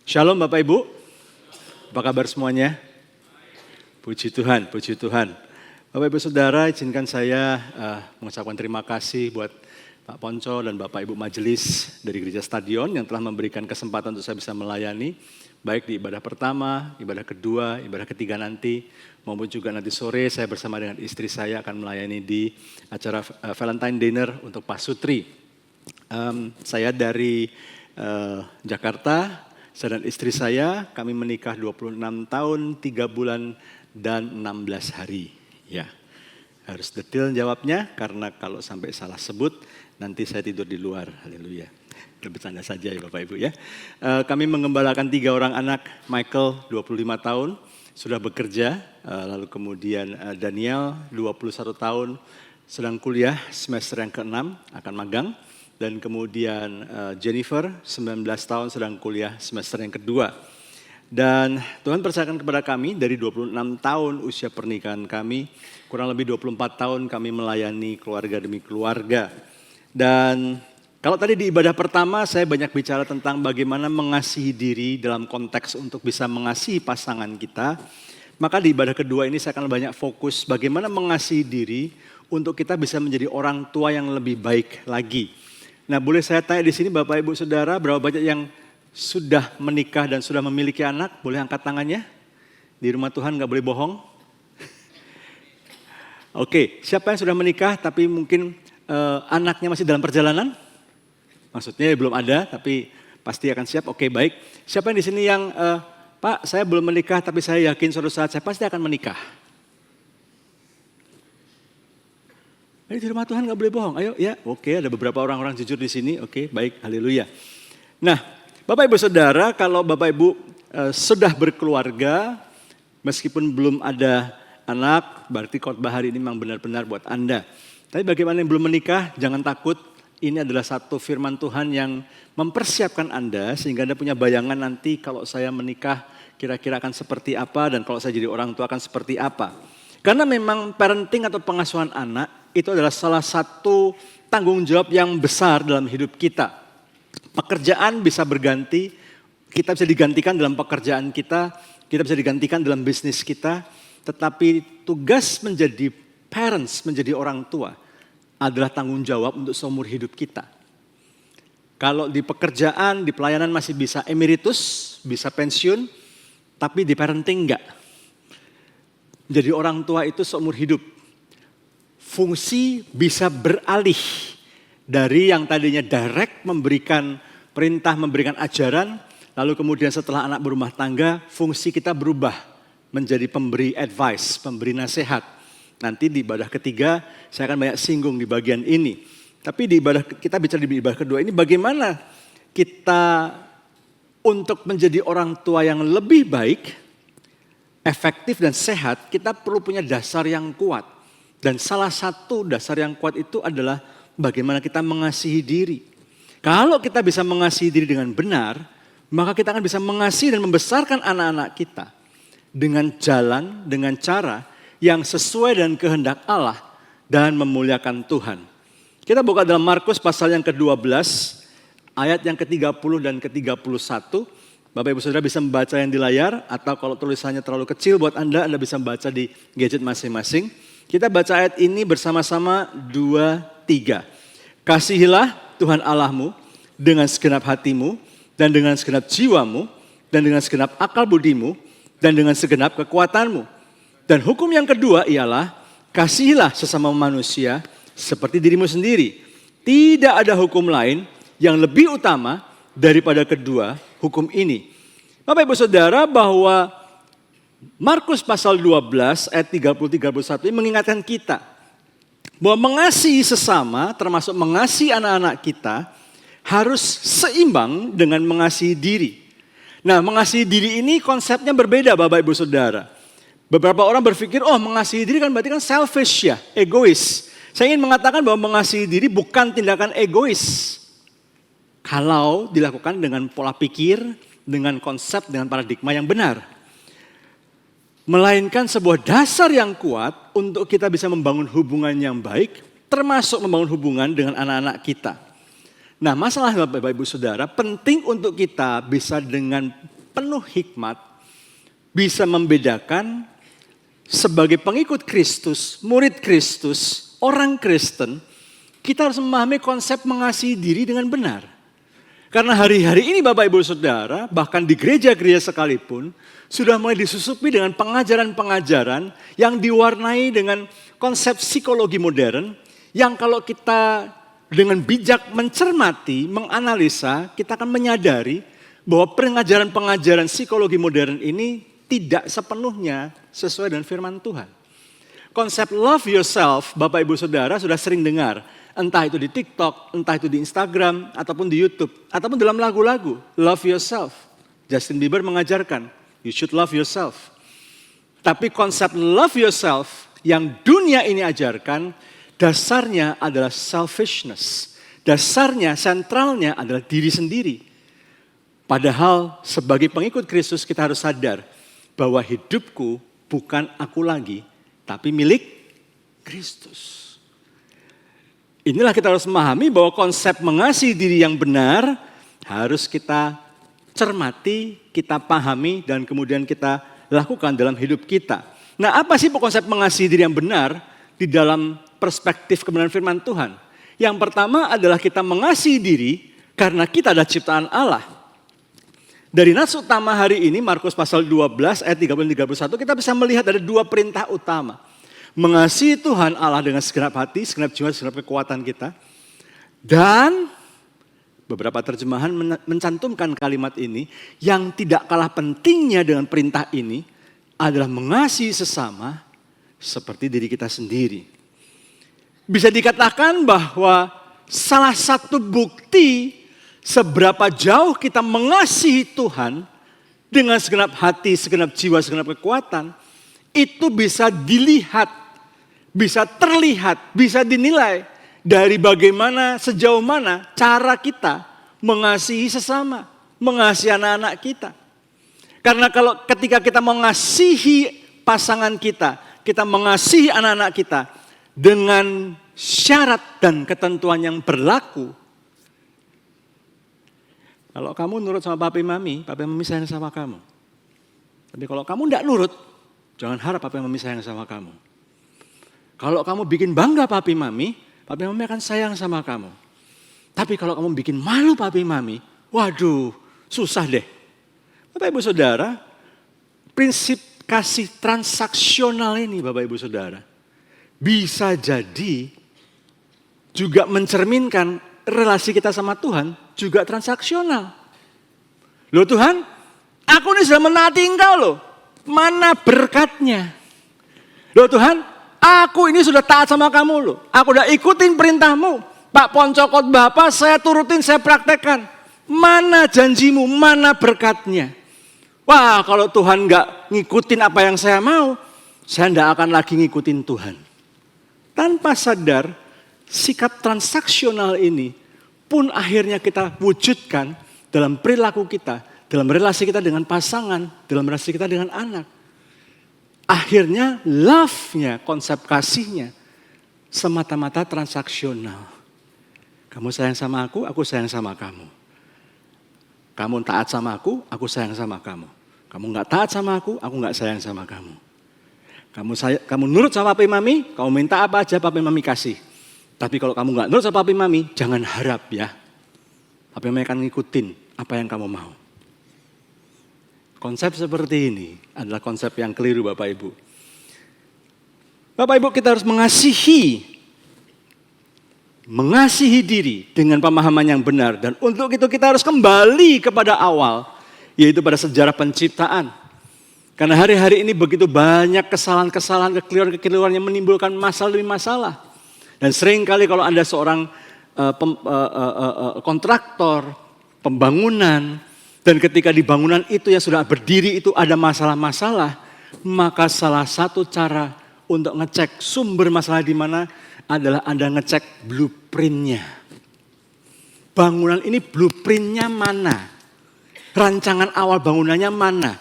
Shalom Bapak Ibu, apa kabar semuanya? Puji Tuhan, puji Tuhan. Bapak Ibu Saudara, izinkan saya mengucapkan terima kasih buat Pak Ponco dan Bapak Ibu Majelis dari Gereja Stadion yang telah memberikan kesempatan untuk saya bisa melayani, baik di ibadah pertama, ibadah kedua, ibadah ketiga nanti, maupun juga nanti sore saya bersama dengan istri saya akan melayani di acara Valentine Dinner untuk Pak Sutri. Saya dari Jakarta. Saya dan istri saya, kami menikah 26 tahun, 3 bulan, dan 16 hari. Ya, harus detail jawabnya, karena kalau sampai salah sebut, nanti saya tidur di luar. Haleluya. Bercanda saja ya Bapak Ibu ya. Kami mengembalakan 3 orang anak, Michael 25 tahun, sudah bekerja. Lalu kemudian Daniel 21 tahun, sedang kuliah, semester yang ke-6, akan magang. Dan kemudian Jennifer, 19 tahun sedang kuliah semester yang kedua. Dan Tuhan percayakan kepada kami dari 26 tahun usia pernikahan kami, kurang lebih 24 tahun kami melayani keluarga demi keluarga. Dan kalau tadi di ibadah pertama saya banyak bicara tentang bagaimana mengasihi diri dalam konteks untuk bisa mengasihi pasangan kita. Maka di ibadah kedua ini saya akan banyak fokus bagaimana mengasihi diri untuk kita bisa menjadi orang tua yang lebih baik lagi. Nah, boleh saya tanya di sini Bapak Ibu Saudara, berapa banyak yang sudah menikah dan sudah memiliki anak? Boleh angkat tangannya? Di rumah Tuhan gak boleh bohong. Oke, siapa yang sudah menikah tapi mungkin anaknya masih dalam perjalanan? Maksudnya belum ada tapi pasti akan siap. Oke, baik. Siapa yang di sini yang Pak, saya belum menikah tapi saya yakin suatu saat saya pasti akan menikah. Di rumah Tuhan gak boleh bohong, ayo ya, oke, ada beberapa orang-orang jujur di sini, oke, baik, haleluya. Nah, Bapak Ibu Saudara, kalau Bapak Ibu sudah berkeluarga, meskipun belum ada anak, berarti khotbah hari ini memang benar-benar buat Anda. Tapi bagaimana yang belum menikah, jangan takut, ini adalah satu firman Tuhan yang mempersiapkan Anda, sehingga Anda punya bayangan nanti kalau saya menikah, kira-kira akan seperti apa, dan kalau saya jadi orang tua akan seperti apa. Karena memang parenting atau pengasuhan anak, itu adalah salah satu tanggung jawab yang besar dalam hidup kita. Pekerjaan bisa berganti, kita bisa digantikan dalam pekerjaan kita bisa digantikan dalam bisnis kita, tetapi tugas menjadi parents, menjadi orang tua adalah tanggung jawab untuk seumur hidup kita. Kalau di pekerjaan, di pelayanan masih bisa emeritus, bisa pensiun, tapi di parenting enggak. Jadi orang tua itu seumur hidup. Fungsi bisa beralih dari yang tadinya direct memberikan perintah, memberikan ajaran, lalu kemudian setelah anak berumah tangga, fungsi kita berubah menjadi pemberi advice, pemberi nasihat. Nanti di ibadah ketiga saya akan banyak singgung di bagian ini. Tapi di ibadah kita bicara di ibadah kedua ini bagaimana kita untuk menjadi orang tua yang lebih baik, efektif dan sehat, kita perlu punya dasar yang kuat. Dan salah satu dasar yang kuat itu adalah bagaimana kita mengasihi diri. Kalau kita bisa mengasihi diri dengan benar, maka kita akan bisa mengasihi dan membesarkan anak-anak kita dengan jalan, dengan cara yang sesuai dengan kehendak Allah dan memuliakan Tuhan. Kita buka dalam Markus pasal yang ke-12, ayat yang ke-30 dan ke-31. Bapak Ibu Saudara bisa membaca yang di layar, atau kalau tulisannya terlalu kecil buat Anda bisa membaca di gadget masing-masing. Kita baca ayat ini bersama-sama 2-3. Kasihilah Tuhan Allahmu dengan segenap hatimu dan dengan segenap jiwamu dan dengan segenap akal budimu dan dengan segenap kekuatanmu. Dan hukum yang kedua ialah kasihilah sesama manusia seperti dirimu sendiri. Tidak ada hukum lain yang lebih utama daripada kedua hukum ini. Bapak Ibu Saudara, bahwa Markus pasal 12 ayat 30-31 ini mengingatkan kita bahwa mengasihi sesama termasuk mengasihi anak-anak kita harus seimbang dengan mengasihi diri. Nah, mengasihi diri ini konsepnya berbeda Bapak Ibu Saudara. Beberapa orang berpikir, oh mengasihi diri kan berarti kan selfish ya, egois. Saya ingin mengatakan bahwa mengasihi diri bukan tindakan egois. Kalau dilakukan dengan pola pikir, dengan konsep, dengan paradigma yang benar. Melainkan sebuah dasar yang kuat untuk kita bisa membangun hubungan yang baik, termasuk membangun hubungan dengan anak-anak kita. Nah, masalah Bapak Ibu Saudara, penting untuk kita bisa dengan penuh hikmat bisa membedakan sebagai pengikut Kristus, murid Kristus, orang Kristen, kita harus memahami konsep mengasihi diri dengan benar. Karena hari-hari ini Bapak Ibu Saudara, bahkan di gereja-gereja sekalipun, sudah mulai disusupi dengan pengajaran-pengajaran yang diwarnai dengan konsep psikologi modern, yang kalau kita dengan bijak mencermati, menganalisa, kita akan menyadari bahwa pengajaran-pengajaran psikologi modern ini tidak sepenuhnya sesuai dengan firman Tuhan. Konsep love yourself, Bapak Ibu Saudara sudah sering dengar. Entah itu di TikTok, entah itu di Instagram, ataupun di YouTube, ataupun dalam lagu-lagu. Love yourself. Justin Bieber mengajarkan, you should love yourself. Tapi konsep love yourself yang dunia ini ajarkan, dasarnya adalah selfishness. Dasarnya, sentralnya adalah diri sendiri. Padahal sebagai pengikut Kristus kita harus sadar bahwa hidupku bukan aku lagi, tapi milik Kristus. Inilah kita harus memahami bahwa konsep mengasihi diri yang benar harus kita cermati, kita pahami, dan kemudian kita lakukan dalam hidup kita. Nah, apa sih konsep mengasihi diri yang benar di dalam perspektif kebenaran firman Tuhan? Yang pertama adalah kita mengasihi diri karena kita adalah ciptaan Allah. Dari nas utama hari ini, Markus pasal 12 ayat 30-31, kita bisa melihat ada dua perintah utama. Mengasihi Tuhan Allah dengan segenap hati, segenap jiwa, segenap kekuatan kita. Dan beberapa terjemahan mencantumkan kalimat ini, yang tidak kalah pentingnya dengan perintah ini adalah mengasihi sesama seperti diri kita sendiri. Bisa dikatakan bahwa salah satu bukti seberapa jauh kita mengasihi Tuhan dengan segenap hati, segenap jiwa, segenap kekuatan, itu bisa dilihat, bisa terlihat, bisa dinilai dari bagaimana, sejauh mana cara kita mengasihi sesama, mengasihi anak-anak kita. Karena kalau ketika kita mengasihi pasangan kita, kita mengasihi anak-anak kita dengan syarat dan ketentuan yang berlaku. Kalau kamu nurut sama papi mami sayang sama kamu. Tapi kalau kamu tidak nurut, jangan harap papi mami sayang sama kamu. Kalau kamu bikin bangga papi mami akan sayang sama kamu. Tapi kalau kamu bikin malu papi mami, waduh, susah deh. Bapak Ibu Saudara, prinsip kasih transaksional ini Bapak Ibu Saudara, bisa jadi juga mencerminkan relasi kita sama Tuhan juga transaksional. Loh Tuhan, aku ini sudah menaati Engkau loh, mana berkatnya? Loh Tuhan, aku ini sudah taat sama kamu loh. Aku udah ikutin perintahmu. Pak Poncokot Bapak saya turutin, saya praktekkan. Mana janjimu, mana berkatnya? Wah kalau Tuhan gak ngikutin apa yang saya mau, saya gak akan lagi ngikutin Tuhan. Tanpa sadar, sikap transaksional ini pun akhirnya kita wujudkan dalam perilaku kita, dalam relasi kita dengan pasangan, dalam relasi kita dengan anak. Akhirnya love-nya, konsep kasihnya semata-mata transaksional. Kamu sayang sama aku sayang sama kamu. Kamu taat sama aku sayang sama kamu. Kamu gak taat sama aku gak sayang sama kamu. Kamu nurut sama papi mami, kamu minta apa aja papi mami kasih. Tapi kalau kamu gak nurut sama papi mami, jangan harap ya. Papi mami akan ngikutin apa yang kamu mau. Konsep seperti ini adalah konsep yang keliru Bapak Ibu. Bapak Ibu kita harus mengasihi diri dengan pemahaman yang benar. Dan untuk itu kita harus kembali kepada awal, yaitu pada sejarah penciptaan. Karena hari-hari ini begitu banyak kesalahan-kesalahan, kekeliruan-kekeliruan yang menimbulkan masalah demi masalah. Dan seringkali kalau Anda seorang kontraktor, pembangunan, dan ketika di bangunan itu yang sudah berdiri itu ada masalah-masalah, maka salah satu cara untuk ngecek sumber masalah di mana adalah Anda ngecek blueprint-nya. Bangunan ini blueprint-nya mana? Rancangan awal bangunannya mana?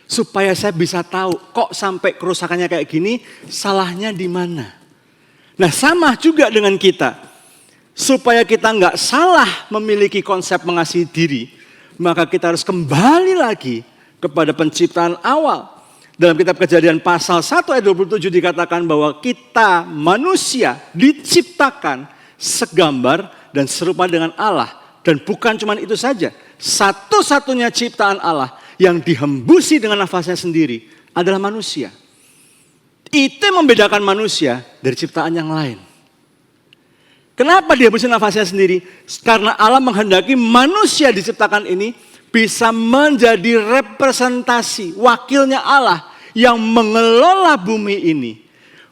Supaya saya bisa tahu kok sampai kerusakannya kayak gini, salahnya di mana? Nah sama juga dengan kita. Supaya kita nggak salah memiliki konsep mengasihi diri, maka kita harus kembali lagi kepada penciptaan awal. Dalam kitab Kejadian pasal 1 ayat 27 dikatakan bahwa kita manusia diciptakan segambar dan serupa dengan Allah. Dan bukan cuma itu saja, satu-satunya ciptaan Allah yang dihembusi dengan nafasnya sendiri adalah manusia. Itu yang membedakan manusia dari ciptaan yang lain. Kenapa dihembusi nafasnya sendiri? Karena Allah menghendaki manusia diciptakan ini bisa menjadi representasi, wakilnya Allah yang mengelola bumi ini.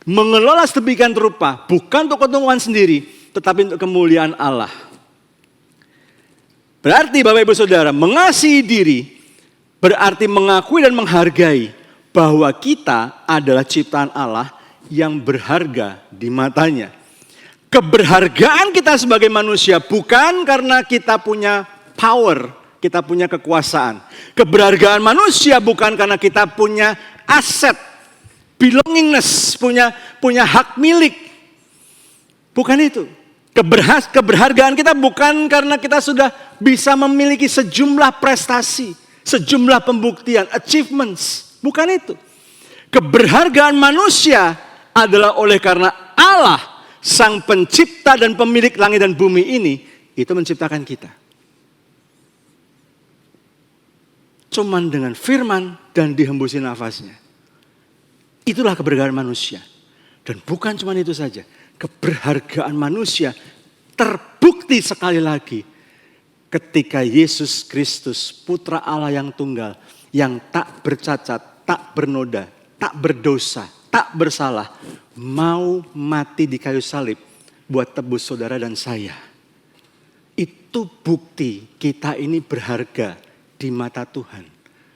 Mengelola sedemikian rupa, bukan untuk keuntungan sendiri, tetapi untuk kemuliaan Allah. Berarti Bapak Ibu Saudara, mengasihi diri berarti mengakui dan menghargai bahwa kita adalah ciptaan Allah yang berharga di matanya. Keberhargaan kita sebagai manusia bukan karena kita punya power, kita punya kekuasaan. Keberhargaan manusia bukan karena kita punya aset, belongingness, punya hak milik. Bukan itu. Keberhargaan kita bukan karena kita sudah bisa memiliki sejumlah prestasi, sejumlah pembuktian, achievements. Bukan itu. Keberhargaan manusia adalah oleh karena Allah, Sang Pencipta dan Pemilik langit dan bumi ini, itu menciptakan kita. Cuman dengan firman dan dihembusi nafasnya. Itulah keberhargaan manusia. Dan bukan cuma itu saja. Keberhargaan manusia terbukti sekali lagi ketika Yesus Kristus, Putra Allah yang tunggal, yang tak bercacat, tak bernoda, tak berdosa, tak bersalah, mau mati di kayu salib buat tebus saudara dan saya. Itu bukti kita ini berharga di mata Tuhan.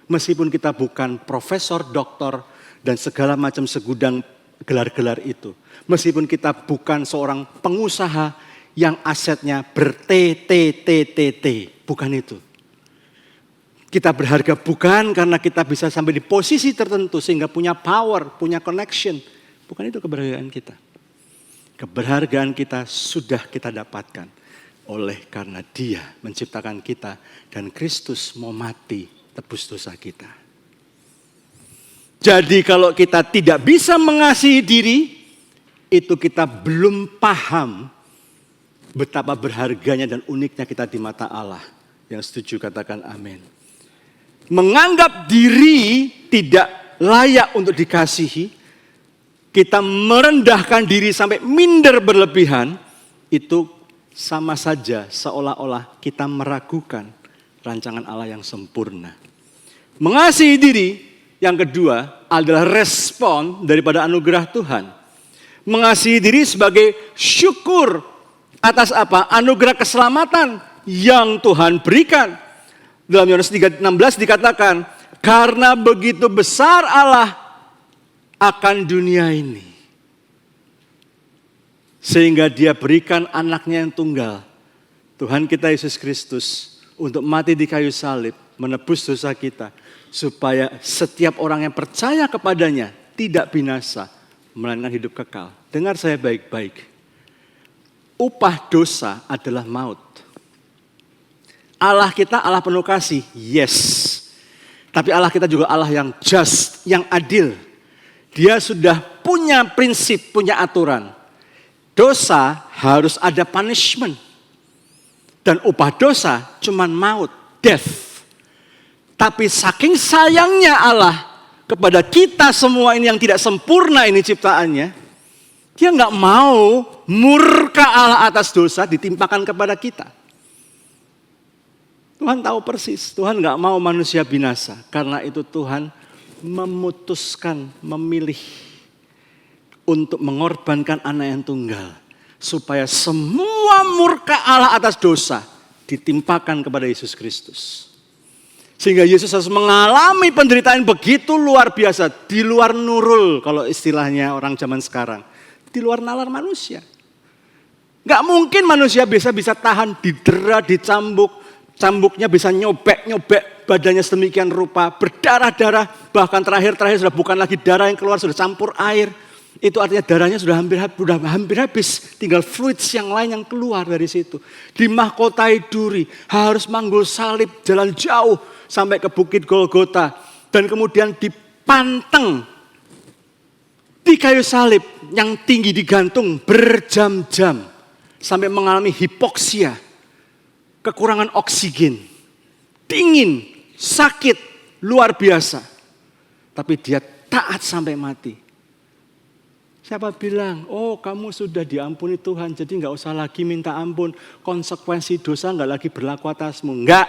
Meskipun kita bukan profesor, doktor, dan segala macam segudang gelar-gelar itu. Meskipun kita bukan seorang pengusaha yang asetnya ber-T. Bukan itu. Kita berharga bukan karena kita bisa sampai di posisi tertentu sehingga punya power, punya connection. Bukan itu keberhargaan kita. Keberhargaan kita sudah kita dapatkan oleh karena Dia menciptakan kita dan Kristus mau mati tebus dosa kita. Jadi kalau kita tidak bisa mengasihi diri, itu kita belum paham betapa berharganya dan uniknya kita di mata Allah. Yang setuju katakan amin. Menganggap diri tidak layak untuk dikasihi, kita merendahkan diri sampai minder berlebihan, itu sama saja seolah-olah kita meragukan rancangan Allah yang sempurna. Mengasihi diri, yang kedua adalah respon daripada anugerah Tuhan. Mengasihi diri sebagai syukur atas apa? Anugerah keselamatan yang Tuhan berikan. Dalam Yohanes 3:16 dikatakan, karena begitu besar Allah akan dunia ini, sehingga Dia berikan anaknya yang tunggal, Tuhan kita Yesus Kristus, untuk mati di kayu salib, menebus dosa kita, supaya setiap orang yang percaya kepadanya tidak binasa, melainkan hidup kekal. Dengar saya baik-baik. Upah dosa adalah maut. Allah kita Allah penuh kasih, yes. Tapi Allah kita juga Allah yang just, yang adil. Dia sudah punya prinsip, punya aturan. Dosa harus ada punishment. Dan upah dosa cuman maut, death. Tapi saking sayangnya Allah kepada kita semua ini yang tidak sempurna ini ciptaannya, Dia gak mau murka Allah atas dosa ditimpakan kepada kita. Tuhan tahu persis, Tuhan gak mau manusia binasa. Karena itu Tuhan memutuskan, memilih untuk mengorbankan anak yang tunggal. Supaya semua murka Allah atas dosa ditimpakan kepada Yesus Kristus. Sehingga Yesus harus mengalami penderitaan begitu luar biasa. Di luar nurul kalau istilahnya orang zaman sekarang. Di luar nalar manusia. Gak mungkin manusia bisa tahan didera, dicambuk. Cambuknya bisa nyobek badannya sedemikian rupa. Berdarah-darah. Bahkan terakhir sudah bukan lagi darah yang keluar, sudah campur air. Itu artinya darahnya sudah hampir habis. Tinggal fluids yang lain yang keluar dari situ. Dimahkotai duri, harus manggul salib jalan jauh sampai ke Bukit Golgota. Dan kemudian dipanteng di kayu salib yang tinggi digantung berjam-jam. Sampai mengalami hipoksia, kekurangan oksigen, dingin, sakit, luar biasa. Tapi dia taat sampai mati. Siapa bilang, oh kamu sudah diampuni Tuhan, jadi nggak usah lagi minta ampun. Konsekuensi dosa nggak lagi berlaku atasmu. Enggak.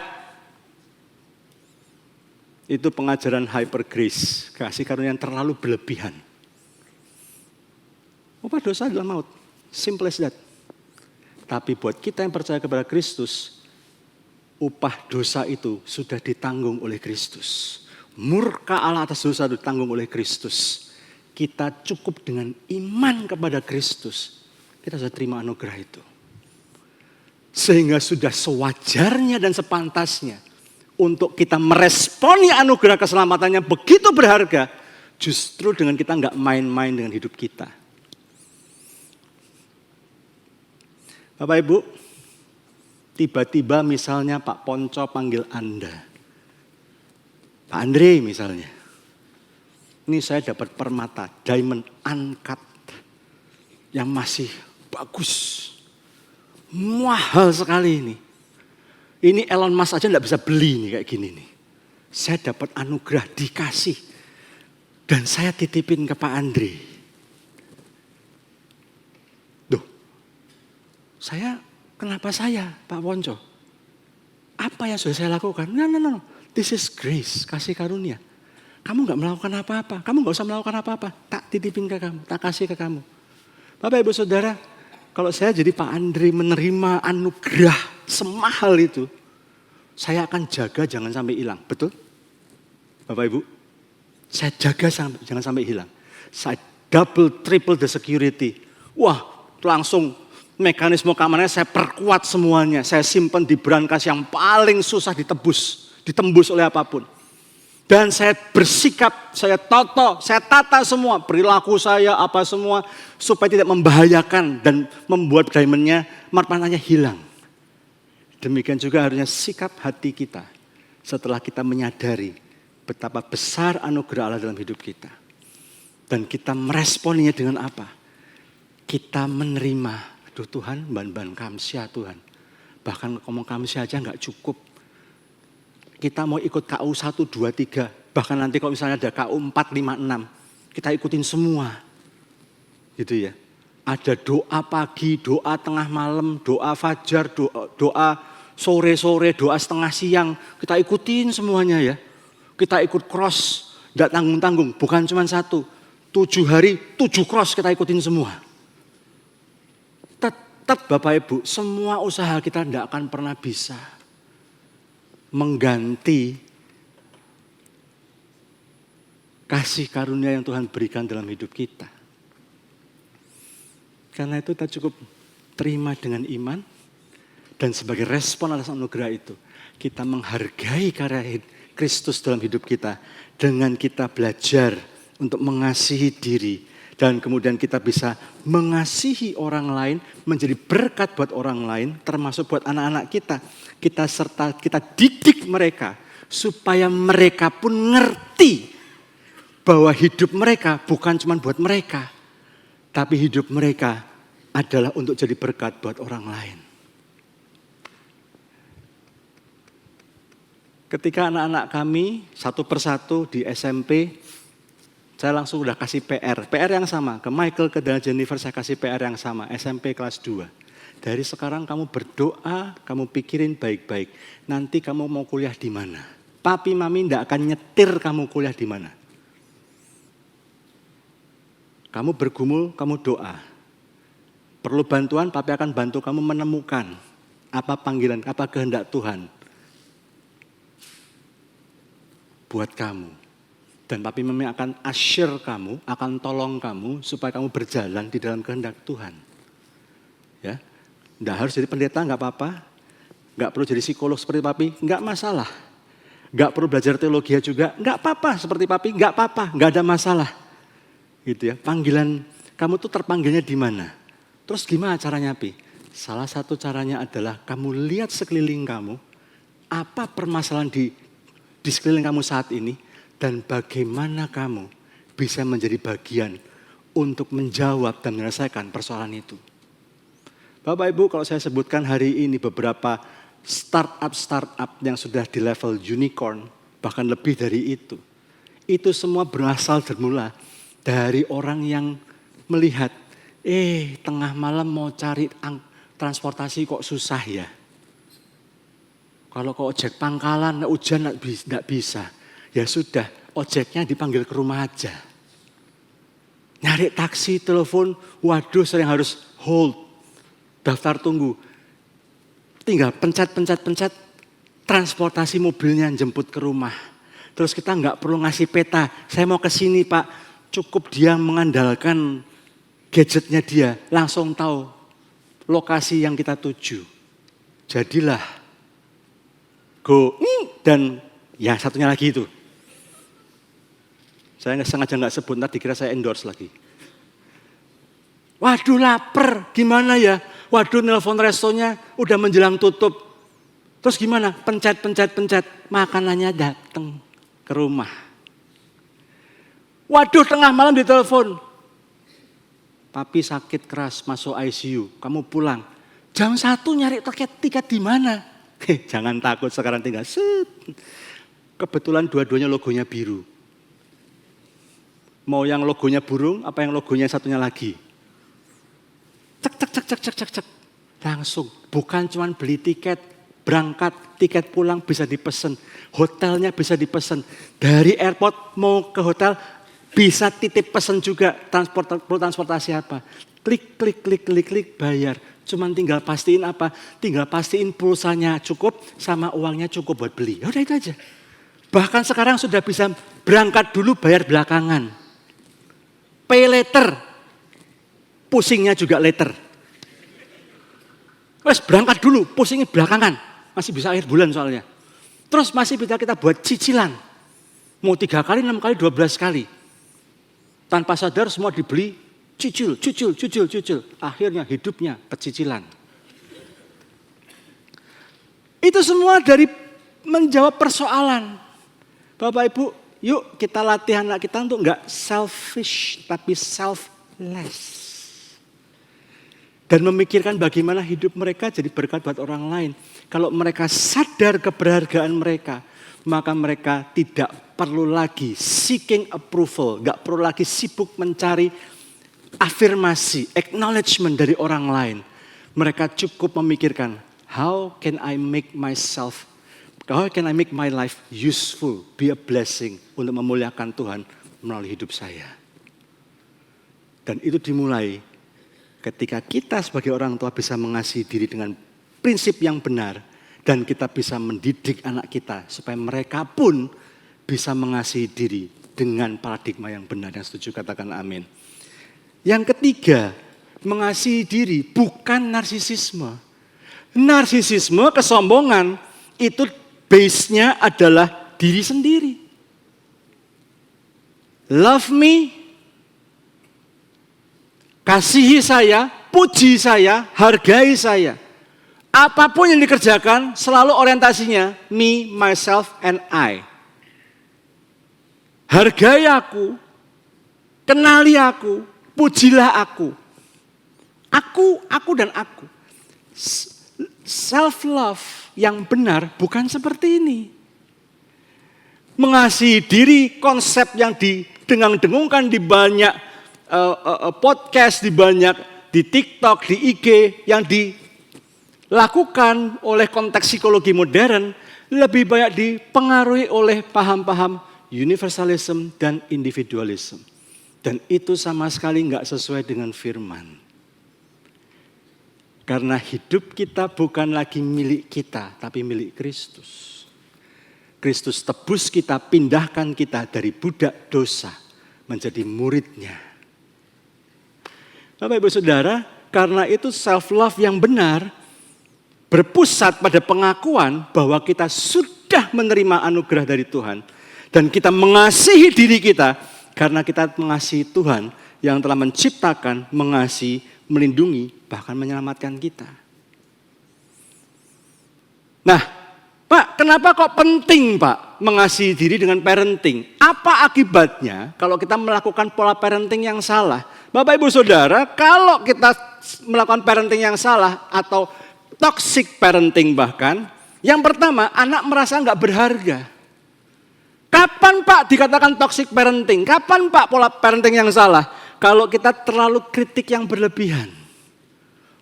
Itu pengajaran hyper grace, kasih karunia yang terlalu berlebihan. Upah dosa adalah maut, simple as that. Tapi buat kita yang percaya kepada Kristus, upah dosa itu sudah ditanggung oleh Kristus. Murka Allah atas dosa itu ditanggung oleh Kristus. Kita cukup dengan iman kepada Kristus, kita sudah terima anugerah itu. Sehingga sudah sewajarnya dan sepantasnya untuk kita meresponi anugerah keselamatannya begitu berharga, justru dengan kita nggak main-main dengan hidup kita. Bapak Ibu, tiba-tiba misalnya Pak Ponco panggil Anda. Pak Andre misalnya. Ini saya dapat permata, diamond uncut. Yang masih bagus. Mahal sekali ini. Ini Elon Musk aja enggak bisa beli nih kayak gini nih. Saya dapat anugerah dikasih. Dan saya titipin ke Pak Andre. Duh, kenapa saya Pak Ponco? Apa yang sudah saya lakukan? No. This is grace, kasih karunia. Kamu gak melakukan apa-apa, kamu gak usah melakukan apa-apa. Tak titipin ke kamu, tak kasih ke kamu. Bapak Ibu Saudara, kalau saya jadi Pak Andre menerima anugerah semahal itu, saya akan jaga jangan sampai hilang, betul? Bapak Ibu, saya jaga jangan sampai hilang. Saya double, triple the security. Wah, langsung mekanisme keamanannya saya perkuat semuanya. Saya simpan di brankas yang paling susah ditembus oleh apapun. Dan saya bersikap, saya tata semua, perilaku saya, apa semua, supaya tidak membahayakan dan membuat diamondnya, martabatnya hilang. Demikian juga harusnya sikap hati kita setelah kita menyadari betapa besar anugerah Allah dalam hidup kita. Dan kita meresponinya dengan apa? Kita menerima, aduh Tuhan, ban kamsia Tuhan. Bahkan ngomong kamsia aja gak cukup. Kita mau ikut KU 1, 2, 3. Bahkan nanti kalau misalnya ada KU 4, 5, 6. Kita ikutin semua. Gitu ya. Ada doa pagi, doa tengah malam, doa fajar, doa sore-sore, doa setengah siang. Kita ikutin semuanya ya. Kita ikut cross, tidak tanggung-tanggung. Bukan cuma 1. 7 hari, 7 cross kita ikutin semua. Tetap Bapak Ibu, semua usaha kita tidak akan pernah bisa mengganti kasih karunia yang Tuhan berikan dalam hidup kita. Karena itu kita cukup terima dengan iman dan sebagai respon atas anugerah itu kita menghargai karya Kristus dalam hidup kita dengan kita belajar untuk mengasihi diri dan kemudian kita bisa mengasihi orang lain, menjadi berkat buat orang lain, termasuk buat anak-anak kita. Kita didik mereka supaya mereka pun ngerti bahwa hidup mereka bukan cuma buat mereka, tapi hidup mereka adalah untuk jadi berkat buat orang lain. Ketika anak-anak kami satu persatu di SMP, saya langsung udah kasih PR yang sama. Ke Michael, ke Jennifer saya kasih PR yang sama, SMP kelas 2. Dari sekarang kamu berdoa, kamu pikirin baik-baik. Nanti kamu mau kuliah di mana? Papi, mami tidak akan nyetir kamu kuliah di mana. Kamu bergumul, kamu doa. Perlu bantuan, papi akan bantu kamu menemukan apa panggilan, apa kehendak Tuhan buat kamu. Dan papi mami akan assure kamu, akan tolong kamu supaya kamu berjalan di dalam kehendak Tuhan. Ya, nggak harus jadi pendeta, nggak apa-apa. Nggak perlu jadi psikolog seperti papi, nggak masalah. Nggak perlu belajar teologi juga, nggak apa-apa seperti papi, nggak apa-apa, nggak ada masalah. Gitu ya, panggilan kamu tuh terpanggilnya di mana? Terus gimana caranya, Pi? Salah satu caranya adalah kamu lihat sekeliling kamu, apa permasalahan di sekeliling kamu saat ini, dan bagaimana kamu bisa menjadi bagian untuk menjawab dan menyelesaikan persoalan itu. Bapak Ibu, kalau saya sebutkan hari ini beberapa startup yang sudah di level unicorn, bahkan lebih dari itu semua berasal bermula dari orang yang melihat, tengah malam mau cari transportasi kok susah ya. Kalau ke ojek pangkalan, hujan tidak bisa. Ya sudah, ojeknya dipanggil ke rumah aja. Nyari taksi, telepon, waduh sering harus hold, daftar tunggu. Tinggal pencet, transportasi mobilnya jemput ke rumah. Terus kita nggak perlu ngasih peta, saya mau ke sini Pak. Cukup dia mengandalkan gadgetnya dia, langsung tahu lokasi yang kita tuju. Jadilah Go dan ya satunya lagi itu. Saya sengaja nggak sebut, nanti dikira saya endorse lagi. Waduh lapar, gimana ya? Waduh nelpon restonya udah menjelang tutup. Terus gimana? Pencet, makanannya datang ke rumah. Waduh tengah malam ditelepon. Papi sakit keras masuk ICU, kamu pulang. Jam 1 nyari tiket di mana? Jangan takut sekarang tinggal set. Kebetulan dua-duanya logonya biru. Mau yang logonya burung, apa yang logonya satunya lagi? Cek. Langsung, bukan cuma beli tiket, berangkat, tiket pulang bisa dipesen. Hotelnya bisa dipesen. Dari airport mau ke hotel, bisa titip pesen juga transportasi apa. Klik, bayar. Cuman tinggal pastiin apa? Tinggal pastiin pulsanya cukup sama uangnya cukup buat beli. Ya udah itu aja. Bahkan sekarang sudah bisa berangkat dulu bayar belakangan. Pay later. Pusingnya juga later. Wes berangkat dulu, pusingnya belakangan. Masih bisa akhir bulan soalnya. Terus masih bisa kita buat cicilan. Mau 3 kali, 6 kali, 12 kali. Tanpa sadar semua dibeli, cicil. Akhirnya hidupnya pecicilan. Itu semua dari menjawab persoalan. Bapak Ibu, yuk kita latih anak kita untuk enggak selfish, tapi selfless. Dan memikirkan bagaimana hidup mereka jadi berkat buat orang lain. Kalau mereka sadar keberhargaan mereka, maka mereka tidak perlu lagi seeking approval, gak perlu lagi sibuk mencari afirmasi, acknowledgement dari orang lain. Mereka cukup memikirkan, how can I make my life useful, be a blessing untuk memuliakan Tuhan melalui hidup saya. Dan itu dimulai ketika kita sebagai orang tua bisa mengasihi diri dengan prinsip yang benar. Dan kita bisa mendidik anak kita supaya mereka pun bisa mengasihi diri dengan paradigma yang benar. Yang setuju katakan amin. Yang ketiga, mengasihi diri bukan narsisisme. Narsisisme, kesombongan itu base-nya adalah diri sendiri. Love me, kasihi saya, puji saya, hargai saya. Apapun yang dikerjakan selalu orientasinya me, myself, and I. Hargai aku, kenali aku, pujilah aku. Aku dan aku. Self-love yang benar bukan seperti ini. Mengasihi diri, konsep yang didengung-dengungkan di banyak podcast, di TikTok, di IG, yang dilakukan oleh konteks psikologi modern, lebih banyak dipengaruhi oleh paham-paham universalism dan individualism. Dan itu sama sekali enggak sesuai dengan firman. Karena hidup kita bukan lagi milik kita, tapi milik Kristus. Kristus tebus kita, pindahkan kita dari budak dosa menjadi muridnya. Bapak Ibu Saudara, karena itu self-love yang benar berpusat pada pengakuan bahwa kita sudah menerima anugerah dari Tuhan. Dan kita mengasihi diri kita karena kita mengasihi Tuhan yang telah menciptakan, mengasihi, melindungi, bahkan menyelamatkan kita. Nah, Pak, kenapa kok penting Pak mengasihi diri dengan parenting? Apa akibatnya kalau kita melakukan pola parenting yang salah? Bapak Ibu Saudara, kalau kita melakukan parenting yang salah atau toxic parenting bahkan, yang pertama anak merasa nggak berharga. Kapan Pak dikatakan toxic parenting? Kapan Pak pola parenting yang salah? Kalau kita terlalu kritik yang berlebihan.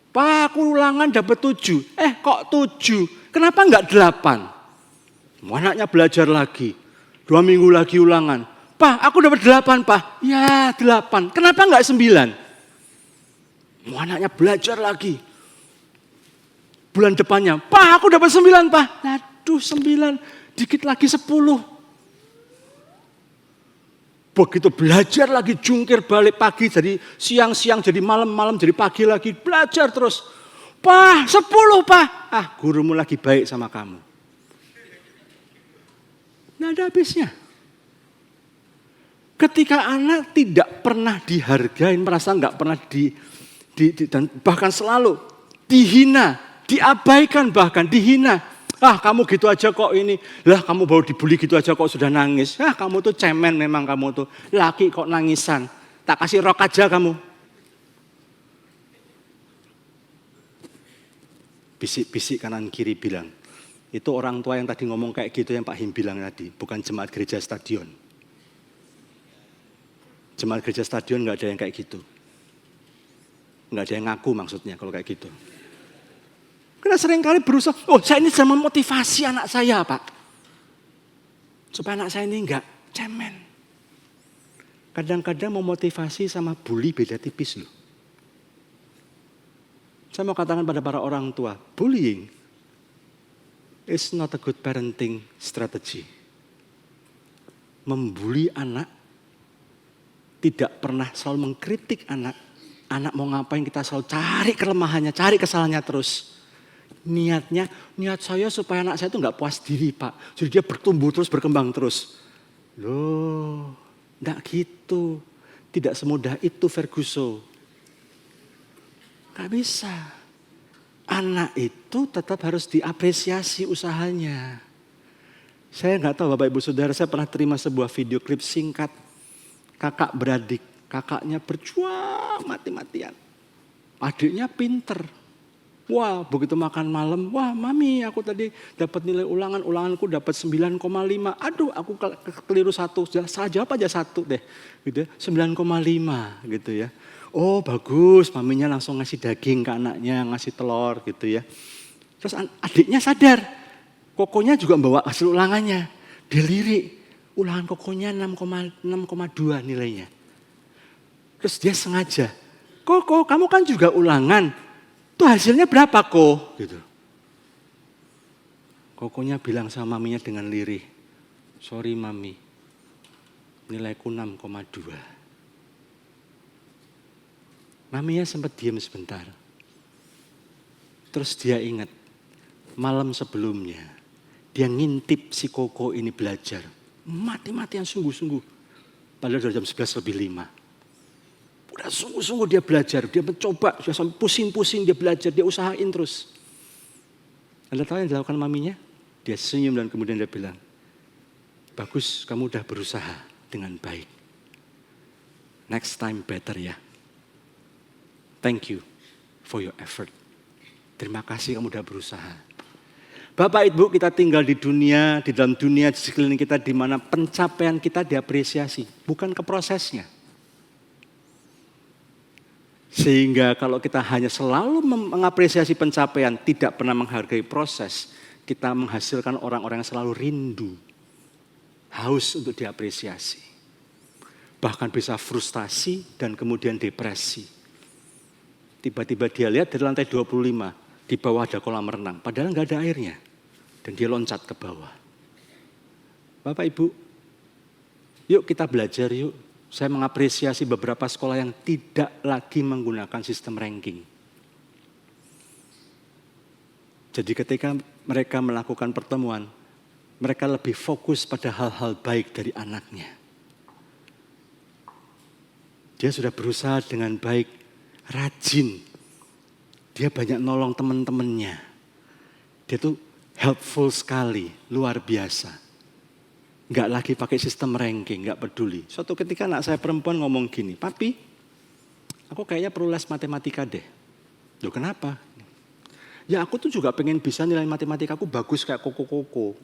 Pak, aku ulangan dapat 7. Kok 7? Kenapa enggak 8? Anaknya belajar lagi. 2 minggu lagi ulangan. Pak, aku dapat 8, Pak. Ya, 8. Kenapa enggak 9? Anaknya belajar lagi. Bulan depannya, Pak, aku dapat 9, Pak. Aduh, 9. Dikit lagi 10. Begitu belajar lagi, jungkir balik pagi, jadi siang-siang, jadi malam-malam, jadi pagi lagi. Belajar terus. Pak, 10, Pak. Gurumu lagi baik sama kamu. Nggak ada habisnya. Ketika anak tidak pernah dihargai, merasa nggak pernah dan bahkan selalu dihina, diabaikan bahkan dihina. Kamu gitu aja kok ini. Lah kamu baru dibully gitu aja kok sudah nangis. Kamu tuh cemen memang kamu tuh. Laki kok nangisan. Tak kasih rok aja kamu. Bisik-bisik kanan kiri bilang. Itu orang tua yang tadi ngomong kayak gitu yang Pak Him bilang tadi. Bukan jemaat gereja stadion. Jemaat gereja stadion gak ada yang kayak gitu. Gak ada yang ngaku maksudnya kalau kayak gitu. Karena seringkali berusaha, saya ini sedang memotivasi anak saya Pak. Supaya anak saya ini enggak cemen. Kadang-kadang memotivasi sama bully beda tipis loh. Saya mau katakan pada para orang tua, bullying is not a good parenting strategy. Membuli anak, tidak pernah selalu mengkritik anak. Anak mau ngapain kita selalu cari kelemahannya, cari kesalahannya terus. Niat saya supaya anak saya itu nggak puas diri Pak. Jadi dia bertumbuh terus, berkembang terus. Loh, nggak gitu. Tidak semudah itu Ferguson. Nggak bisa. Anak itu tetap harus diapresiasi usahanya. Saya nggak tahu Bapak Ibu Saudara, saya pernah terima sebuah video klip singkat. Kakak beradik, kakaknya berjuang mati-matian. Adiknya pinter. Wah, begitu makan malam, wah mami aku tadi dapat nilai ulanganku dapat 9,5. Aduh, aku keliru 1, salah jawab aja 1 deh. Gitu, 9,5 gitu ya. Oh bagus, maminya langsung ngasih daging ke anaknya, ngasih telur gitu ya. Terus adiknya sadar, kokonya juga bawa hasil ulangannya. Dia lirik, ulangan kokonya 6,2 nilainya. Terus dia sengaja, Koko kamu kan juga ulangan. Itu hasilnya berapa kok? Gitu. Kokonya bilang sama maminya dengan lirih, sorry mami, nilaiku 6,2. Maminya sempat diam sebentar. Terus dia ingat, malam sebelumnya, dia ngintip si Koko ini belajar. Mati-matian sungguh-sungguh. Padahal sudah jam 11:05. Udah sungguh-sungguh dia belajar, dia mencoba, sudah sampai pusing-pusing dia belajar, dia usahain terus. Anda tahu yang dilakukan maminya? Dia senyum dan kemudian dia bilang, bagus kamu udah berusaha dengan baik. Next time better ya. Thank you for your effort. Terima kasih kamu udah berusaha. Bapak Ibu, kita tinggal di dunia, di dalam dunia di sekeliling kita di mana pencapaian kita diapresiasi, bukan ke prosesnya. Sehingga kalau kita hanya selalu mengapresiasi pencapaian, tidak pernah menghargai proses, kita menghasilkan orang-orang yang selalu rindu, haus untuk diapresiasi. Bahkan bisa frustasi dan kemudian depresi. Tiba-tiba dia lihat dari lantai 25, di bawah ada kolam renang, padahal nggak ada airnya. Dan dia loncat ke bawah. Bapak Ibu, yuk kita belajar yuk. Saya mengapresiasi beberapa sekolah yang tidak lagi menggunakan sistem ranking. Jadi ketika mereka melakukan pertemuan, mereka lebih fokus pada hal-hal baik dari anaknya. Dia sudah berusaha dengan baik, rajin. Dia banyak nolong teman-temannya. Dia tuh helpful sekali, luar biasa. Nggak lagi pakai sistem ranking, nggak peduli. Suatu ketika anak saya perempuan ngomong gini, "Papi, aku kayaknya perlu les matematika deh." Loh kenapa? Ya aku tuh juga pengen bisa nilai matematika aku bagus kayak koko-koko.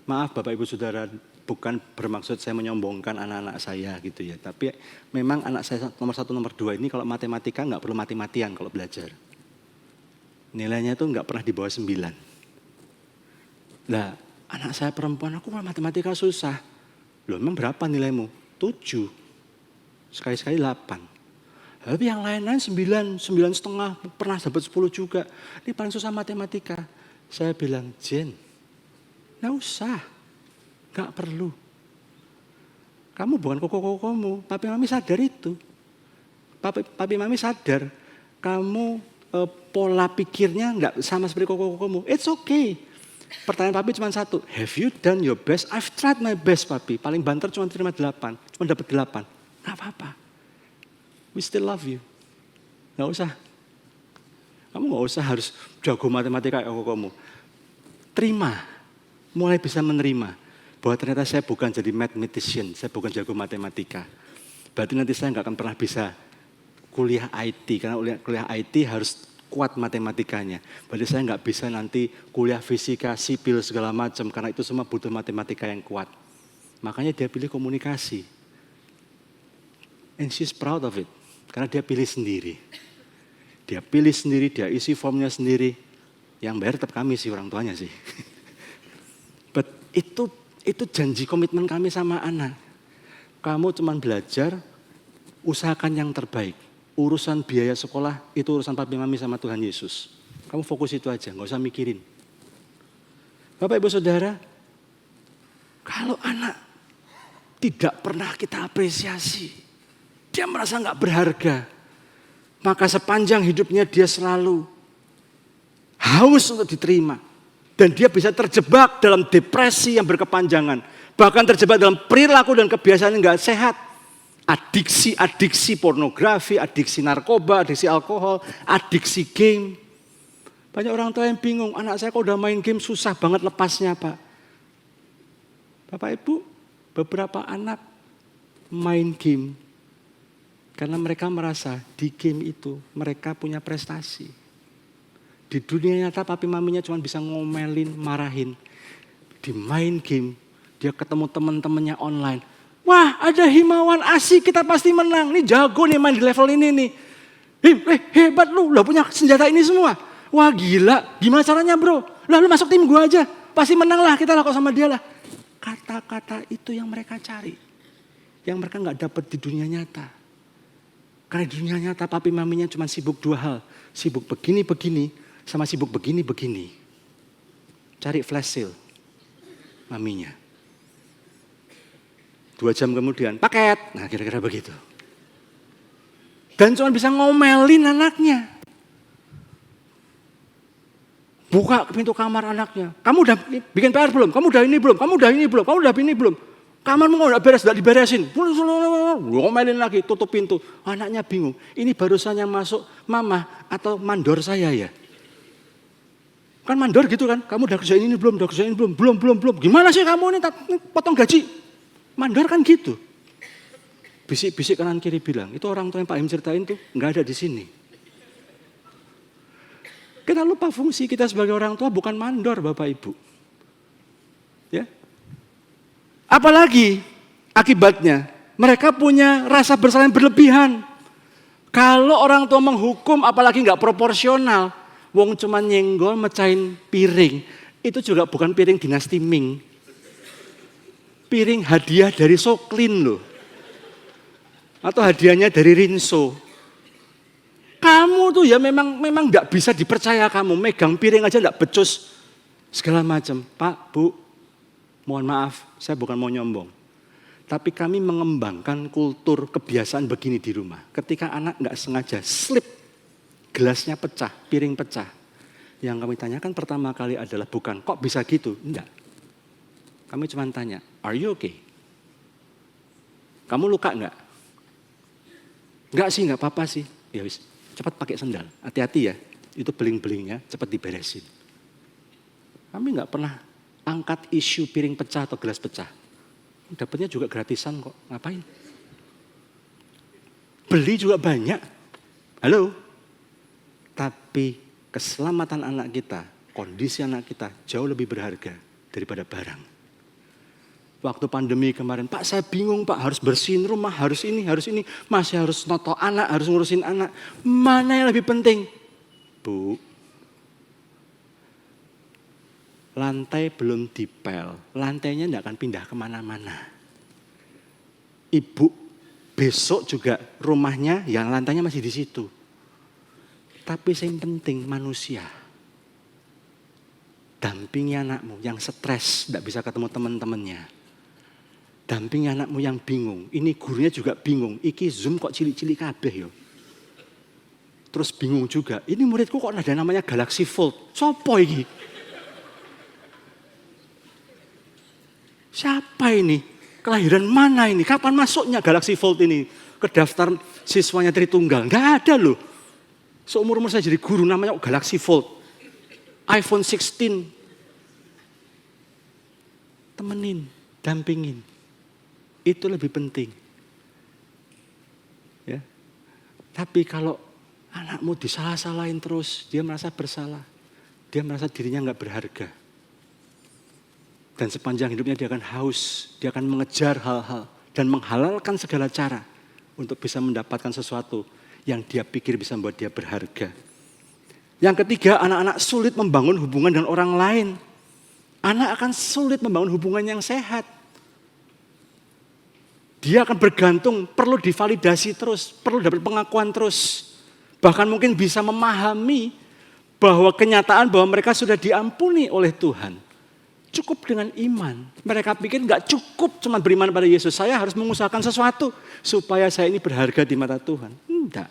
Maaf Bapak Ibu Saudara, bukan bermaksud saya menyombongkan anak-anak saya gitu ya. Tapi memang anak saya nomor 1, nomor 2 ini kalau matematika nggak perlu mati-matian kalau belajar. Nilainya tuh nggak pernah di bawah 9. Nah, anak saya perempuan, aku matematika susah. Loh memang berapa nilaimu? 7. Sekali-sekali 8. Tapi yang lain-lain 9, 9,5, pernah dapat 10 juga. Ini paling susah matematika. Saya bilang, Jen, nggak usah, nggak perlu. Kamu bukan koko-kokomu, papi mami sadar itu. Papi mami sadar, kamu pola pikirnya nggak sama seperti koko-kokomu. It's okay. Pertanyaan papi cuma satu, have you done your best? I've tried my best papi. Paling banter cuma terima 8, cuma dapat 8. Nggak apa-apa. We still love you. Nggak usah. Kamu nggak usah harus jago matematika kayak kokomu. Terima. Mulai bisa menerima. Bahwa ternyata saya bukan jadi mathematician. Saya bukan jago matematika. Berarti nanti saya nggak akan pernah bisa kuliah IT. Karena kuliah IT harus kuat matematikanya. Berarti saya nggak bisa nanti kuliah fisika, sipil segala macam. Karena itu semua butuh matematika yang kuat. Makanya dia pilih komunikasi. And she's proud of it. Karena dia pilih sendiri. Dia pilih sendiri, dia isi formnya sendiri. Yang bayar tetap kami sih, orang tuanya sih. But itu janji komitmen kami sama anak. Kamu cuma belajar, usahakan yang terbaik. Urusan biaya sekolah, itu urusan papi mami sama Tuhan Yesus. Kamu fokus itu aja, gak usah mikirin. Bapak Ibu Saudara, kalau anak tidak pernah kita apresiasi, dia merasa gak berharga. Maka sepanjang hidupnya dia selalu haus untuk diterima. Dan dia bisa terjebak dalam depresi yang berkepanjangan. Bahkan terjebak dalam perilaku dan kebiasaan yang gak sehat. Adiksi pornografi, adiksi narkoba, adiksi alkohol, adiksi game. Banyak orang tua yang bingung, anak saya kok udah main game susah banget lepasnya Pak. Bapak Ibu, beberapa anak main game. Karena mereka merasa di game itu mereka punya prestasi. Di dunia nyata papi maminya cuma bisa ngomelin, marahin. Di main game, dia ketemu teman-temannya online. Wah ada Himawan asik, kita pasti menang. Ini jago nih main di level ini nih. Hebat lu, udah punya senjata ini semua. Wah gila, gimana caranya bro? Lah lu masuk tim gua aja, pasti menang lah, kita lah kok sama dia lah. Kata-kata itu yang mereka cari. Yang mereka gak dapat di dunia nyata. Karena di dunia nyata papi maminya cuma sibuk 2 hal. Sibuk begini-begini sama sibuk begini-begini. Cari flash sale maminya. 2 jam kemudian paket. Nah kira-kira begitu. Dan cuma bisa ngomelin anaknya. Buka pintu kamar anaknya. Kamu udah bikin PR belum? Kamu udah ini belum? Kamu udah ini belum? Kamu udah ini belum? Kamarmu nggak beres, nggak diberesin. Ngomelin lagi, tutup pintu. Anaknya bingung. Ini barusan yang masuk mama atau mandor saya ya? Kan mandor gitu kan? Kamu udah kerjain ini belum? Udah kerjain ini belum? Belum. Gimana sih kamu ini potong gaji? Mandor kan gitu. Bisik-bisik kanan kiri bilang. Itu orang tua yang Pak Im ceritain tuh nggak ada di sini. Kita lupa fungsi kita sebagai orang tua bukan mandor Bapak Ibu. Ya. Apalagi akibatnya mereka punya rasa bersalah yang berlebihan. Kalau orang tua menghukum apalagi nggak proporsional, wong cuma nyenggol mecahin piring, itu juga bukan piring dinasti Ming. Piring hadiah dari Soklin loh. Atau hadiahnya dari Rinso. Kamu tuh ya memang nggak bisa dipercaya kamu megang piring aja nggak becus segala macam. Pak, Bu, mohon maaf, saya bukan mau nyombong. Tapi kami mengembangkan kultur kebiasaan begini di rumah. Ketika anak nggak sengaja slip, gelasnya pecah, piring pecah. Yang kami tanyakan pertama kali adalah bukan, kok bisa gitu? Enggak. Kami cuma tanya, are you okay? Kamu luka enggak? Enggak sih, enggak apa-apa sih. Ya wis, cepat pakai sendal. Hati-hati ya, itu beling-belingnya cepat diberesin. Kami enggak pernah angkat isu piring pecah atau gelas pecah. Dapatnya juga gratisan kok, ngapain? Beli juga banyak. Halo? Tapi keselamatan anak kita, kondisi anak kita jauh lebih berharga daripada barang. Waktu pandemi kemarin, Pak saya bingung Pak, harus bersihin rumah, harus ini. Masih harus noto anak, harus ngurusin anak. Mana yang lebih penting? Bu, lantai belum dipel, lantainya tidak akan pindah kemana-mana. Ibu besok juga rumahnya yang lantainya masih di situ. Tapi yang penting manusia. Dampingi anakmu yang stres, tidak bisa ketemu teman-temannya. Dampingi anakmu yang bingung. Ini gurunya juga bingung. Iki Zoom kok cilik-cilik kabeh yo. Terus bingung juga. Ini muridku kok ada namanya Galaxy Fold. Sopo iki? Siapa ini? Kelahiran mana ini? Kapan masuknya Galaxy Fold ini ke daftar siswanya Tritunggal? Enggak ada loh. Seumur-umur saya jadi guru namanya Galaxy Fold. iPhone 16. Temenin, dampingin. Itu lebih penting. Ya. Tapi kalau anakmu disalah-salahin terus, dia merasa bersalah. Dia merasa dirinya enggak berharga. Dan sepanjang hidupnya dia akan haus, dia akan mengejar hal-hal dan menghalalkan segala cara untuk bisa mendapatkan sesuatu yang dia pikir bisa membuat dia berharga. Yang ketiga, anak-anak sulit membangun hubungan dengan orang lain. Anak akan sulit membangun hubungan yang sehat. Dia akan bergantung, perlu divalidasi terus, perlu dapat pengakuan terus. Bahkan mungkin bisa memahami bahwa kenyataan bahwa mereka sudah diampuni oleh Tuhan. Cukup dengan iman. Mereka pikir enggak cukup cuma beriman pada Yesus. Saya harus mengusahakan sesuatu supaya saya ini berharga di mata Tuhan. Enggak.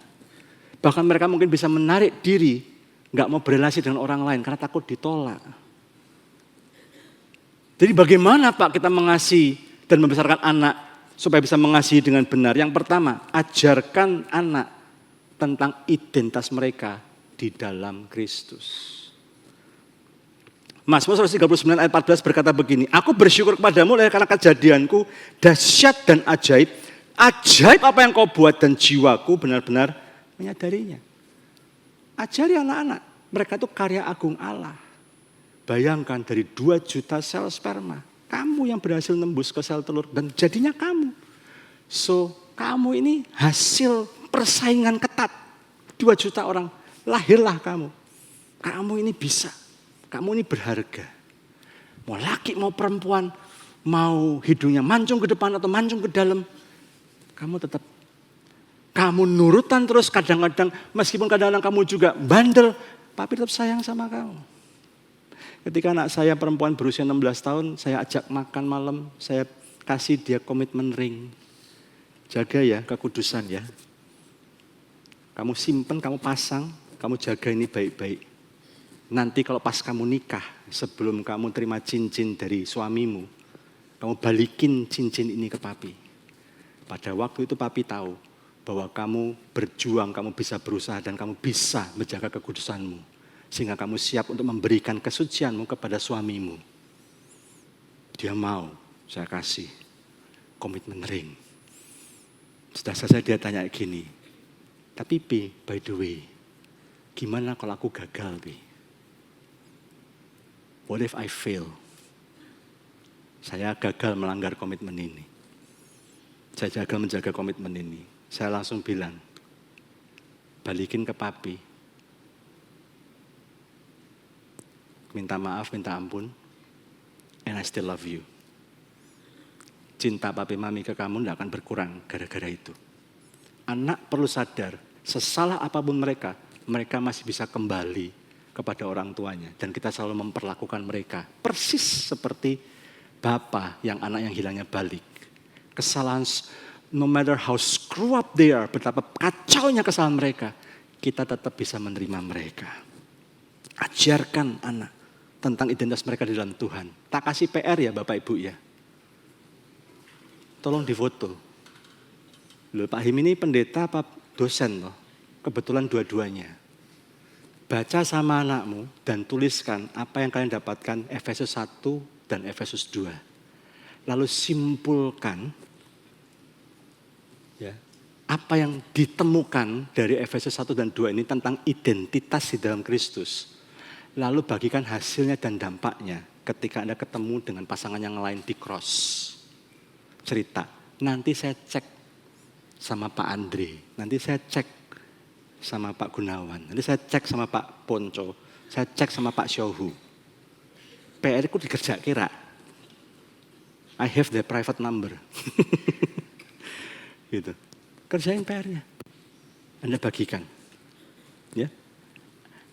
Bahkan mereka mungkin bisa menarik diri, enggak mau berelasi dengan orang lain karena takut ditolak. Jadi bagaimana Pak kita mengasihi dan membesarkan anak supaya bisa mengasihi dengan benar? Yang pertama, ajarkan anak tentang identitas mereka di dalam Kristus. Mazmur 139 ayat 14 berkata begini, aku bersyukur kepadamu karena kejadianku dahsyat dan ajaib. Ajaib apa yang kau buat dan jiwaku benar-benar menyadarinya. Ajari anak-anak, mereka itu karya agung Allah. Bayangkan dari 2 juta sel sperma, kamu yang berhasil nembus ke sel telur dan jadinya kamu. So, kamu ini hasil persaingan ketat. 2 juta orang, lahirlah kamu. Kamu ini bisa. Kamu ini berharga. Mau laki mau perempuan, mau hidungnya mancung ke depan atau mancung ke dalam, kamu tetap, kamu nurutan terus kadang-kadang, meskipun kadang-kadang kamu juga bandel, tapi tetap sayang sama kamu. Ketika anak saya perempuan berusia 16 tahun, saya ajak makan malam, saya kasih dia komitmen ring. Jaga ya kekudusan ya. Kamu simpen, kamu pasang, kamu jaga ini baik-baik. Nanti kalau pas kamu nikah, sebelum kamu terima cincin dari suamimu, kamu balikin cincin ini ke papi. Pada waktu itu papi tahu bahwa kamu berjuang, kamu bisa berusaha dan kamu bisa menjaga kekudusanmu. Sehingga kamu siap untuk memberikan kesucianmu kepada suamimu. Dia mau, saya kasih komitmen ring. Sudah selesai dia tanya gini, tapi Pi, by the way, gimana kalau aku gagal Pi? What if I fail? Saya gagal melanggar komitmen ini. Saya gagal menjaga komitmen ini. Saya langsung bilang, balikin ke papi. Minta maaf, minta ampun. And I still love you. Cinta papi mami ke kamu tidak akan berkurang gara-gara itu. Anak perlu sadar, sesalah apapun mereka masih bisa kembali kepada orang tuanya. Dan kita selalu memperlakukan mereka persis seperti bapa yang anak yang hilangnya balik. Kesalahan, no matter how screw up they are, betapa kacaunya kesalahan mereka, kita tetap bisa menerima mereka. Ajarkan anak tentang identitas mereka di dalam Tuhan. Tak kasih PR ya Bapak Ibu ya. Tolong difoto. Loh Pak Him ini pendeta apa dosen loh. Kebetulan dua-duanya. Baca sama anakmu dan tuliskan apa yang kalian dapatkan Efesus 1 dan Efesus 2. Lalu simpulkan ya, apa yang ditemukan dari Efesus 1 dan 2 ini tentang identitas di dalam Kristus. Lalu bagikan hasilnya dan dampaknya ketika Anda ketemu dengan pasangan yang lain di cross. Cerita, nanti saya cek sama Pak Andre, nanti saya cek sama Pak Gunawan, nanti saya cek sama Pak Ponco, saya cek sama Pak Syohu. PR ku dikerja kira. I have the private number. Gitu. Kerjain PR-nya. Anda bagikan. Ya.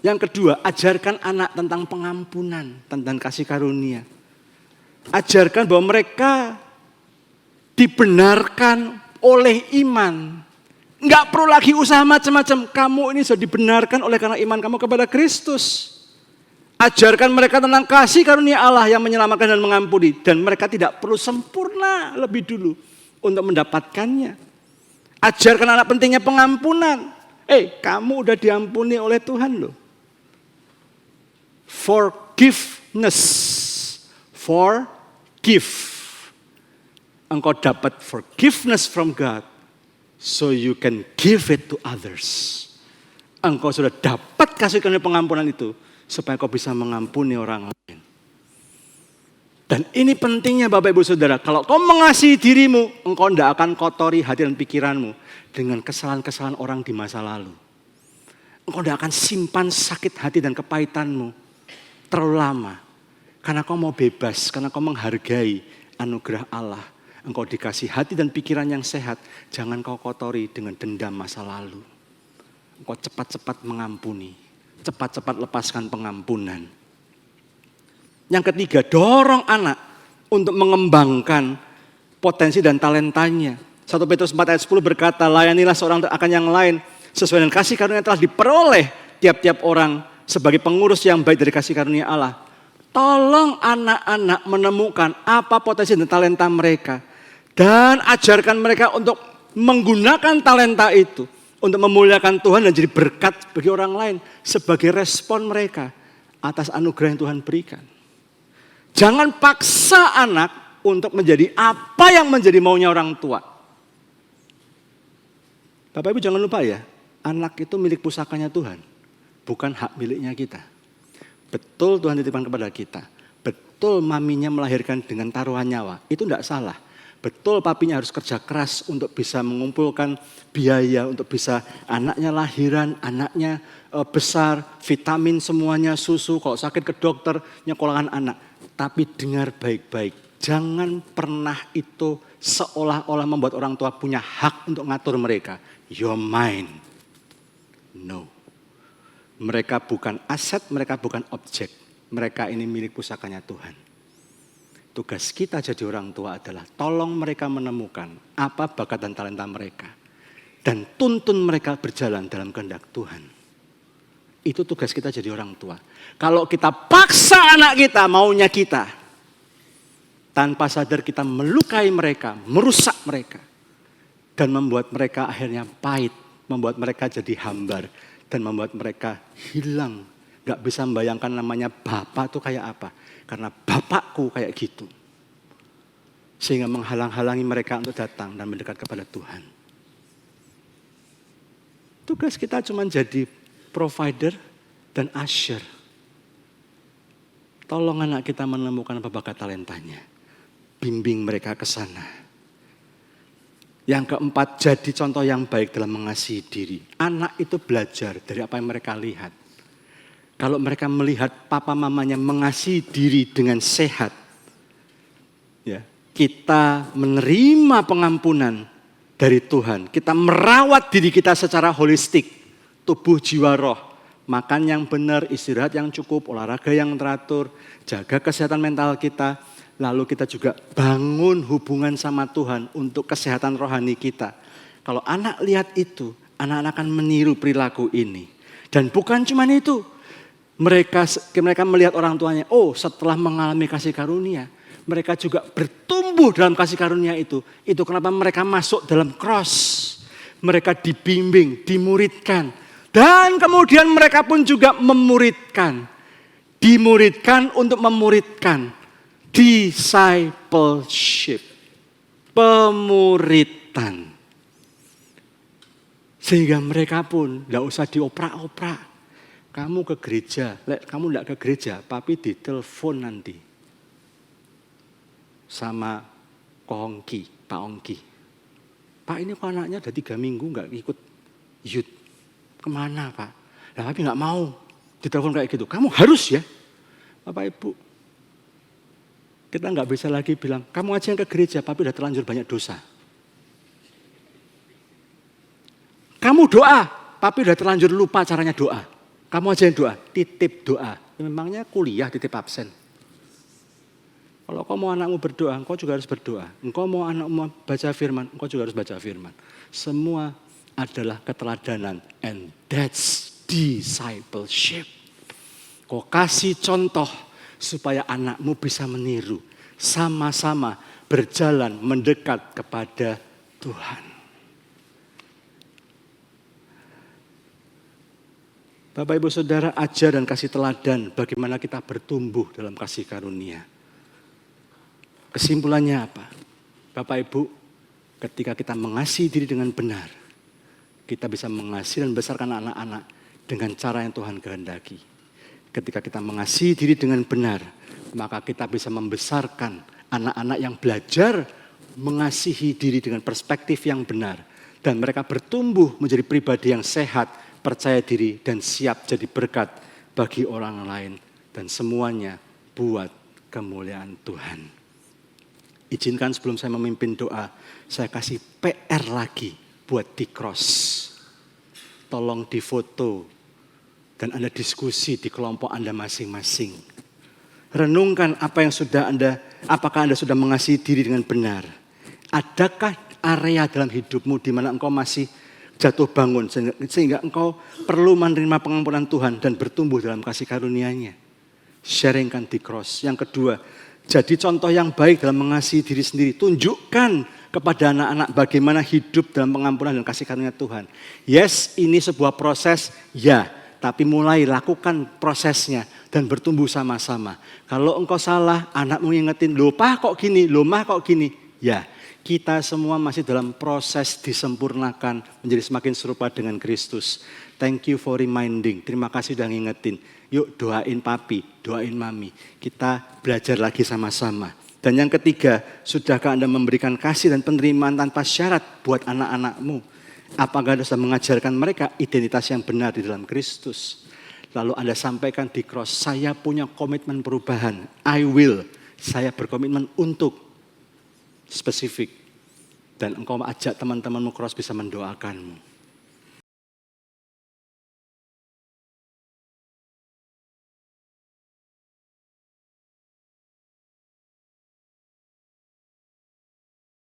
Yang kedua, ajarkan anak tentang pengampunan, tentang kasih karunia. Ajarkan bahwa mereka dibenarkan oleh iman. Enggak perlu lagi usaha macam-macam. Kamu ini sudah dibenarkan oleh karena iman kamu kepada Kristus. Ajarkan mereka tentang kasih karunia Allah yang menyelamatkan dan mengampuni. Dan mereka tidak perlu sempurna lebih dulu untuk mendapatkannya. Ajarkan anak pentingnya pengampunan. Kamu udah diampuni oleh Tuhan loh. Forgiveness. Forgive. Engkau dapat forgiveness from God. So you can give it to others. Engkau sudah dapat kasih karunia pengampunan itu. Supaya kau bisa mengampuni orang lain. Dan ini pentingnya Bapak Ibu Saudara. Kalau kau mengasihi dirimu, engkau tidak akan kotori hati dan pikiranmu. Dengan kesalahan-kesalahan orang di masa lalu. Engkau tidak akan simpan sakit hati dan kepahitanmu. Terlalu lama. Karena kau mau bebas. Karena kau menghargai anugerah Allah. Engkau dikasih hati dan pikiran yang sehat. Jangan kau kotori dengan dendam masa lalu. Engkau cepat-cepat mengampuni. Cepat-cepat lepaskan pengampunan. Yang ketiga, dorong anak untuk mengembangkan potensi dan talentanya. 1 Petrus 4 ayat 10 berkata, layanilah seorang akan yang lain. Sesuai dengan kasih karunia yang telah diperoleh tiap-tiap orang sebagai pengurus yang baik dari kasih karunia Allah. Tolong anak-anak menemukan apa potensi dan talenta mereka. Dan ajarkan mereka untuk menggunakan talenta itu. Untuk memuliakan Tuhan dan jadi berkat bagi orang lain. Sebagai respon mereka atas anugerah yang Tuhan berikan. Jangan paksa anak untuk menjadi apa yang menjadi maunya orang tua. Bapak Ibu jangan lupa ya. Anak itu milik pusakanya Tuhan. Bukan hak miliknya kita. Betul Tuhan titipkan kepada kita. Betul maminya melahirkan dengan taruhan nyawa. Itu tidak salah. Betul papinya harus kerja keras untuk bisa mengumpulkan biaya, untuk bisa anaknya lahiran, anaknya besar, vitamin semuanya, susu, kalau sakit ke dokter, nyekolahkan anak. Tapi dengar baik-baik, jangan pernah itu seolah-olah membuat orang tua punya hak untuk ngatur mereka. You're mine. No. Mereka bukan aset, mereka bukan objek. Mereka ini milik pusakanya Tuhan. Tugas kita jadi orang tua adalah tolong mereka menemukan apa bakat dan talenta mereka. Dan tuntun mereka berjalan dalam kehendak Tuhan. Itu tugas kita jadi orang tua. Kalau kita paksa anak kita maunya kita. Tanpa sadar kita melukai mereka, merusak mereka. Dan membuat mereka akhirnya pahit. Membuat mereka jadi hambar. Dan membuat mereka hilang. Gak bisa membayangkan namanya bapak itu kayak apa. Karena bapakku kayak gitu. Sehingga menghalang-halangi mereka untuk datang dan mendekat kepada Tuhan. Tugas kita cuma jadi provider dan usher. Tolong anak kita menemukan apa bakat talentanya. Bimbing mereka ke sana. Yang keempat, jadi contoh yang baik dalam mengasihi diri. Anak itu belajar dari apa yang mereka lihat. Kalau mereka melihat papa mamanya mengasihi diri dengan sehat, ya, kita menerima pengampunan dari Tuhan. Kita merawat diri kita secara holistik, tubuh, jiwa, roh. Makan yang benar, istirahat yang cukup, olahraga yang teratur, jaga kesehatan mental kita. Lalu kita juga bangun hubungan sama Tuhan untuk kesehatan rohani kita. Kalau anak lihat itu, anak-anak akan meniru perilaku ini. Dan bukan cuma itu. Mereka melihat orang tuanya, setelah mengalami kasih karunia, mereka juga bertumbuh dalam kasih karunia itu. Itu kenapa mereka masuk dalam cross. Mereka dibimbing, dimuridkan. Dan kemudian mereka pun juga memuridkan. Dimuridkan untuk memuridkan. Discipleship. Pemuritan. Sehingga mereka pun tidak usah dioprak-oprak. Kamu ke gereja, kamu tidak ke gereja, tapi ditelepon nanti. Sama Pak Ongki. Pak, ini kok anaknya udah 3 minggu nggak ikut youth. Kemana Pak? Nah, tapi nggak mau ditelepon kayak gitu. Kamu harus ya. Bapak Ibu, kita nggak bisa lagi bilang, kamu aja yang ke gereja, tapi udah terlanjur banyak dosa. Kamu doa, tapi udah terlanjur lupa caranya doa. Kamu aja yang doa, titip doa. Memangnya kuliah titip absen. Kalau kau mau anakmu berdoa, engkau juga harus berdoa. Engkau mau anakmu baca firman, engkau juga harus baca firman. Semua adalah keteladanan. And that's discipleship. Kau kasih contoh supaya anakmu bisa meniru. Sama-sama berjalan mendekat kepada Tuhan. Bapak Ibu Saudara, ajar dan kasih teladan bagaimana kita bertumbuh dalam kasih karunia. Kesimpulannya apa? Bapak Ibu, ketika kita mengasihi diri dengan benar, kita bisa mengasihi dan membesarkan anak-anak dengan cara yang Tuhan kehendaki. Ketika kita mengasihi diri dengan benar, maka kita bisa membesarkan anak-anak yang belajar mengasihi diri dengan perspektif yang benar. Dan mereka bertumbuh menjadi pribadi yang sehat, percaya diri, dan siap jadi berkat bagi orang lain. Dan semuanya buat kemuliaan Tuhan. Izinkan sebelum saya memimpin doa, saya kasih PR lagi buat di cross. Tolong difoto dan Anda diskusi di kelompok Anda masing-masing. Renungkan apa yang sudah apakah Anda sudah mengasihi diri dengan benar? Adakah area dalam hidupmu di mana engkau masih jatuh bangun sehingga engkau perlu menerima pengampunan Tuhan dan bertumbuh dalam kasih karunia-Nya? Sharingkan di cross. Yang kedua, jadi contoh yang baik dalam mengasihi diri sendiri. Tunjukkan kepada anak-anak bagaimana hidup dalam pengampunan dan kasih karunia Tuhan. Yes, ini sebuah proses, ya. Tapi mulai lakukan prosesnya dan bertumbuh sama-sama. Kalau engkau salah, anakmu ngingetin, loh Pak kok gini, loh Mah kok gini. Ya, kita semua masih dalam proses disempurnakan menjadi semakin serupa dengan Kristus. Thank you for reminding. Terima kasih sudah ngingetin. Yuk doain papi, doain mami. Kita belajar lagi sama-sama. Dan yang ketiga, sudahkah Anda memberikan kasih dan penerimaan tanpa syarat buat anak-anakmu? Apakah Anda sudah mengajarkan mereka identitas yang benar di dalam Kristus? Lalu Anda sampaikan di cross, saya punya komitmen perubahan. I will. Saya berkomitmen untuk spesifik. Dan engkau ajak teman-temanmu cross bisa mendoakanmu.